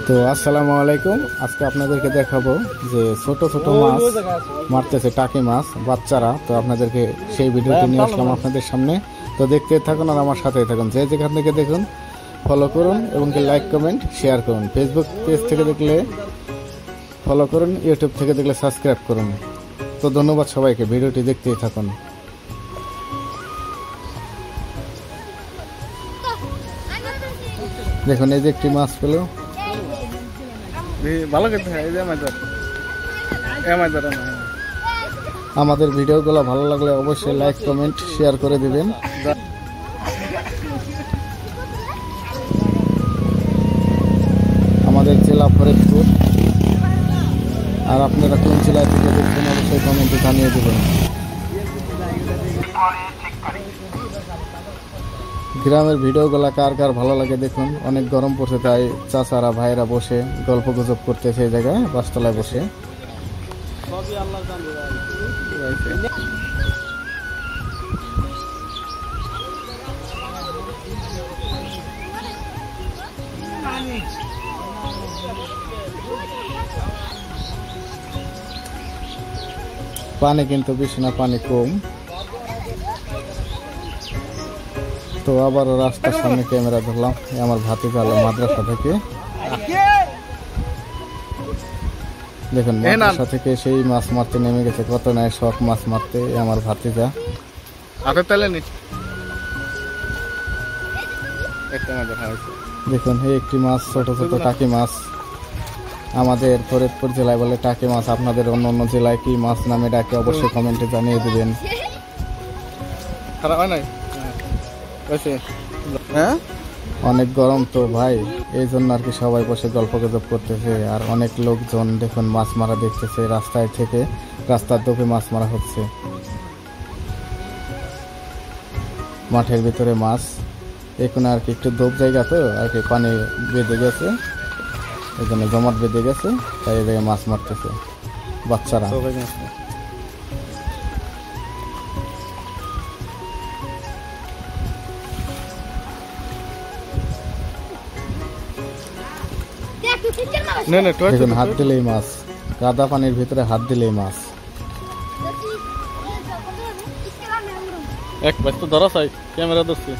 তো আসসালামু আলাইকুম। আজকে আপনাদেরকে দেখাবো যে ছোট ছোট মাছ মারতেছে টাকি মাছ বাচ্চারা। তো আপনাদেরকে সেই ভিডিওটি নিয়ে আসলাম আপনাদের সামনে। তো দেখতে থাকুন আর আমার সাথেই থাকুন। যে যেখান থেকে দেখুন ফলো করুন এবং লাইক কমেন্ট শেয়ার করুন। ফেসবুক পেজ থেকে দেখলে ফলো করুন, ইউটিউব থেকে দেখলে সাবস্ক্রাইব করুন। তো ধন্যবাদ সবাইকে, ভিডিওটি দেখতেই থাকুন। দেখুন এই যে একটি মাছ পেল, ভালো করতে হয়। আমাদের ভিডিওগুলো ভালো লাগলে অবশ্যই লাইক কমেন্ট শেয়ার করে দিবেন। আমাদের জেলা ফরিদপুর, আর আপনারা কোন জেলা থেকে দেখবেন অবশ্যই কমেন্টে জানিয়ে দেবেন। গ্রামের ভিডিওগুলো কার কার ভালো লাগে দেখুন। অনেক গরম পড়ছে, তাই চাচারা ভাইরা বসে গল্প গুজব করতেছে এই জায়গায় বাসতলায় বসে। পানি কিন্তু বেশি না, পানি কম। তো আবার রাস্তার সামনে ক্যামেরা ধরলাম, আমার ভাতিজা আলো মাদ্রাসা থেকে। দেখুন মাদ্রাসা থেকে সেই মাছ মারতে নেমে গেছে, কত নাই শখ মাছ মারতে আমার ভাতিজা। দেখুন এই একটি মাছ, ছোট ছোট টাকি মাছ। আমাদের ফরিদপুর জেলায় বলে টাকি মাছ, আপনাদের অন্য অন্য জেলায় কি মাছ নামে ডাকে অবশ্যই কমেন্টে জানিয়ে দিবেন। অনেক গরম তো ভাই, এই জন্য আর কি সবাই বসে গল্প গুজব করতেছে। আর অনেক লোকজন দেখুন মাছ মারা দেখতেছে, রাস্তায় থেকে রাস্তার দোপে মাছ মারা হচ্ছে। মাঠের ভিতরে মাছ, এখন আর কি একটু দোপ জায়গা তো আর কি পানি বেঁধে গেছে, এই জন্য জমাট বেঁধে গেছে, তাই এই জায়গায় মাছ মারতেছে বাচ্চারা। দেখুন হাত দিলেই মাছ, কাদা পানির ভিতরে হাত দিলেই মাছ। এক বাস তো ধরা চাই, ক্যামেরা ধরছি।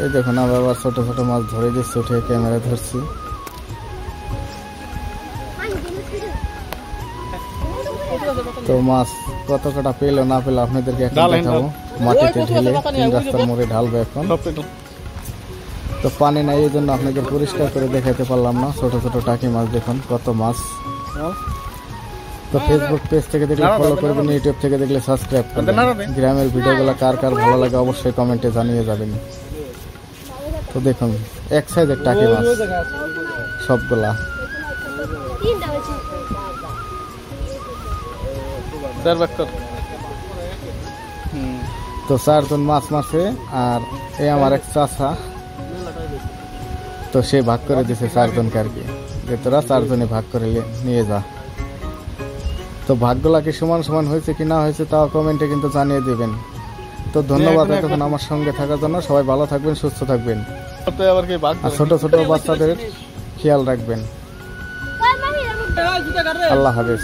এই দেখুন আবার ছোট ছোট মাছ ধরে দিচ্ছে, উঠে ক্যামেরা ধরছি। তো মাছ কত কটা পেলো না পেলো আপনাদেরকে এখন দেখাবো। মাটিতে ঢেলে রাস্তার মোড়ে ঢালবে এখন। তো পানি নাই, এই জন্য আপনাদের পরিষ্কার করে দেখাতে পারলাম না। ছোট ছোট টাকি মাছ দেখুন কত মাছ। তো ফেসবুক পেজ থেকে দেখলে ফলো করবেন, ইউটিউব থেকে দেখলে সাবস্ক্রাইব করবেন। গ্রামের ভিডিওগুলো কার কার ভালো লাগে অবশ্যই কমেন্টে জানিয়ে যাবেন। তো দেখুন এক সাইজের টাকি মাছ সবগুলা। তো 4 জন মাছ মারছে, আর এই আমার এক চাচা, তো সে ভাগ করে দিছে 4 জনকে আর কি, যে তোরা 4 জনে ভাগ করে নিয়ে যা। তো ভাগগুলা কি সমান সমান হয়েছে কি না হয়েছে তাও কমেন্টে কিন্তু জানিয়ে দিবেন। তো ধন্যবাদ এতক্ষণ আমার সঙ্গে থাকার জন্য। সবাই ভালো থাকবেন, সুস্থ থাকবেন, আর ছোট ছোট বাচ্চাদের খেয়াল রাখবেন। আল্লাহ হাফেজ।